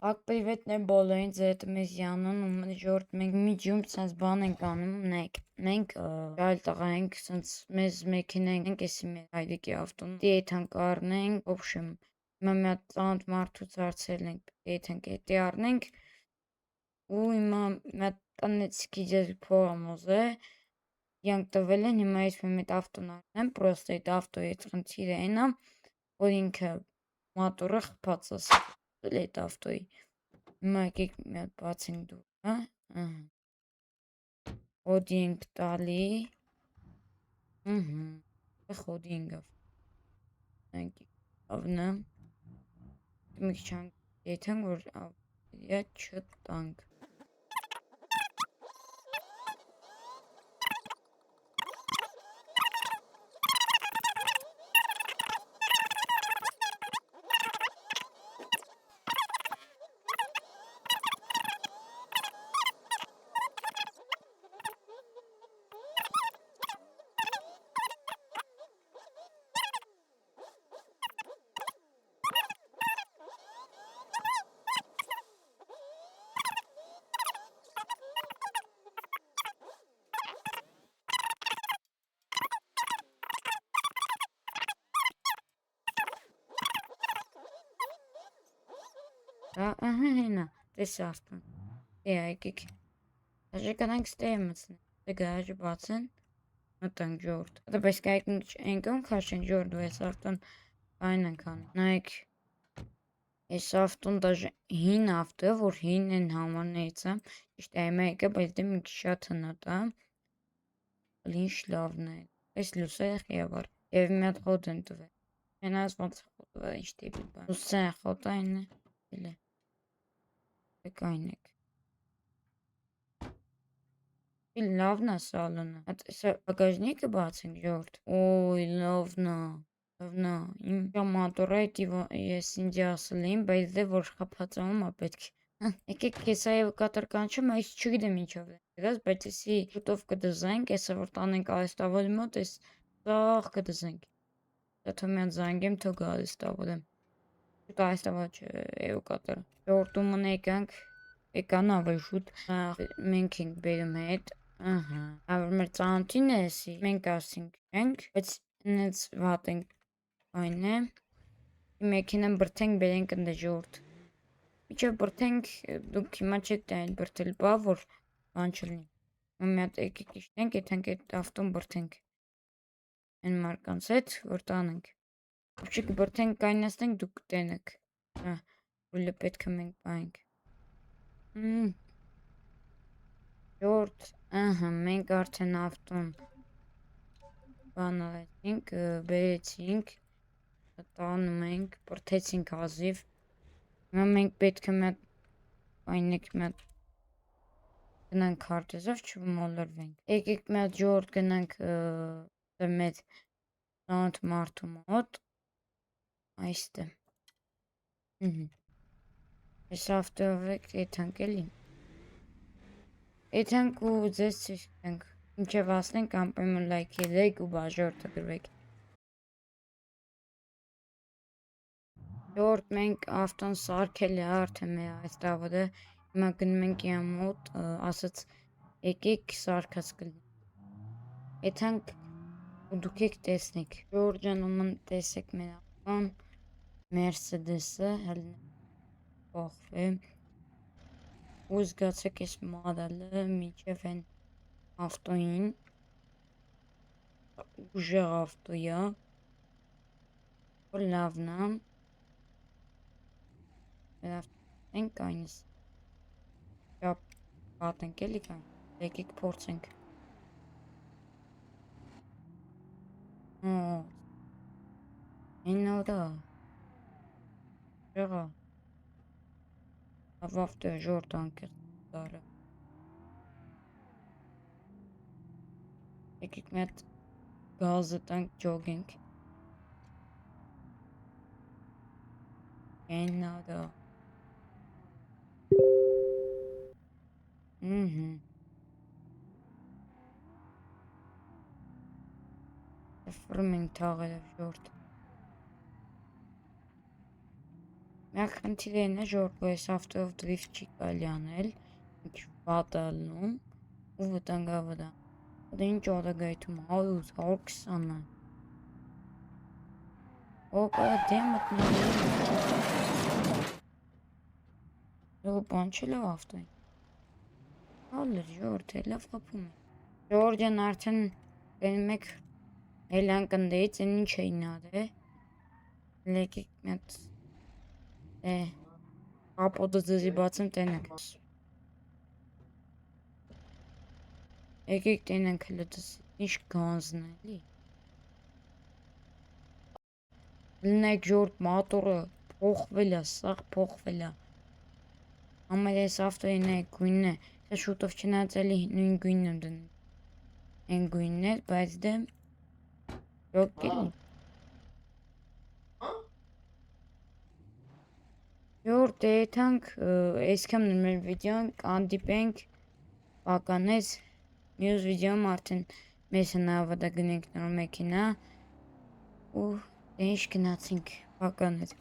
Ակտիվետներ բոլորին ձերտմեզյանն ու մժորդ մենք միջում սենց բան ենք անում մենք այլ տղա ենք սենց մեզ մեքենա ենք էսի մեր հայդիկի ավտոն դիեթ ենք առնենք ոբշեմ հիմա մի հատ ծանոթ մարդուց հարցրել ենք դիեթ ենք էտի առնենք ու հիմա մի հատ տնեցքի ձեր փողամոզ է յանք տվել են հիմա ես մի հատ ավտոն առնեմ պրոստը այդ ավտոյի այդ խնդիրը այնա որ ինքը մատորը խփած է այդ ավտոյի հիմա եկեք մի հատ բացենք դուռը օդի ենք տալի խոդի ենք ավնը մի քիչ եթենք որ ավտոյա չտանք հենա տես արդեն եկեք Դաժե կանանք ստեյը մտցնենք գարաժը բացեն մտանք ժորդ բայց կայք ենքան քաշենք ժորդ ու ես արդեն այն ենք անում նայեք ես ավտոն դաժե հին ավտո որ հին են համարներից է ճիշտ է հիմա եկա բայց դե մի քիչ շատ հնատ է ինչ լավն է այս լուսերը խիավար եւ մի հատ խոտ են տվել մենաս ոնց խոտը ինչ տիպի բան լուսերը խոտ այն է Կային եք լավն է սալոնը սա բագաժնիկը բացենք ժորդ ոյ լավն է իմ մատորը ես ինձ ասել էին բայց դե որ խփածանում է պետք եկեք քեսա եւ կատարկանչում այս չգիտեմ ինչով է բայց էսի շուտով կդզենք էսա որ տանենք արեստավորի մոտ էս ծախ կդզենք դա թող մի հատ զանգեմ թող գալիս տավորեմ շուտ արեստավոր էվոկատոր ժորդումը եկանք ավելի շուտ մենք ենք բերում հետ որ մեր ծանոթին է էսի մենք ասինք ենք բայց նենց վատ ենք այն է մեքենան բրթենք բերենք ընդ ժորդ միջև բրթենք դուք հիմա չեք տային բրթել բա որ բան չլինի մի հատ եկեք իշտենք եթենք այդ ավտոն բրթենք այն մարկանց հետ որ տանենք չեք բրթենք կայնացնենք դուք տենեք ուլը պետք է մենք պայենք Ժորդ, մենք արդեն ավտոն բանալեցինք, բերեցինք, տանում ենք, բրթեցինք ազիվ, հիմա մենք պետք է մի հատ այնեք մի հատ գնանք քարտեզով չմոլորվենք, եկեք մի հատ ժորդ գնանք մեր ծանոթ մարդու մոտ, այստե, ես ավտով եք եթանք էլի Եթենք ու ձեզ ցույցենք, ինչև ասնենք ամպեմը լայքելեք ու բաժորդը գրվեք Ժորդ մենք ավտոն սարքել է արդեն մեր այս տավորը հիմա գնում ենք իմ մոտ ասաց եկեք սարքած կլինի Եթենք ու դուք եք տեսնեք Ժորջան ու ման տեսեք մեր ավտոն Մերսեդեսը հելն պոխվե ու զգացեք ես մադալը միջև են ավտոյին ուժեղ ավտոյա որ լավն է ենք այնս պատենք էլի կան եկեք փորձենք իննո դա ժեղա ավտո ժորդ անկեղծ դարը եկեք մի հատ գազը տանք ջոգենք Canada. Ֆրմինգ թաղելով ժորդ։ Միակ խնդիրը այն է, որ այս ավտոյով դրիֆտ չի կարելի անել, ինչ վատ է ալնում ու վտանգավոր է։ Դա ինչ օրագայթում 100-120-ը։ Օկա դեմ մտնի։ Դու բանչել է ավտոյին։ Հալը ժորդ, լավ խփում է։ Ժորջան արդեն դեն մեկ Հելյան կնդեից են ինչ էին արել։ Լեկիկ մետ ապոտը ձեզի բացեմ տենեք։ Եկեք տենենք հլտս ինչ գանձն էլի։ Լնեք ժորդ մատորը փոխվել է, սաղ փոխվել է։ Ամեր ես ավտոյին է գույնն է, սա շուտով չնայած էլի նույն գույնն եմ դնում։ Են գույնն է, բայց դեմ Յոկել Ժորդ եթանք այսքանն մեր վիդեոն կանդիպենք բականեց մյուս վիդեոմ արդեն մեզ հնավադա գնենք նոր մեքինա ու ինչ գնացինք բականեց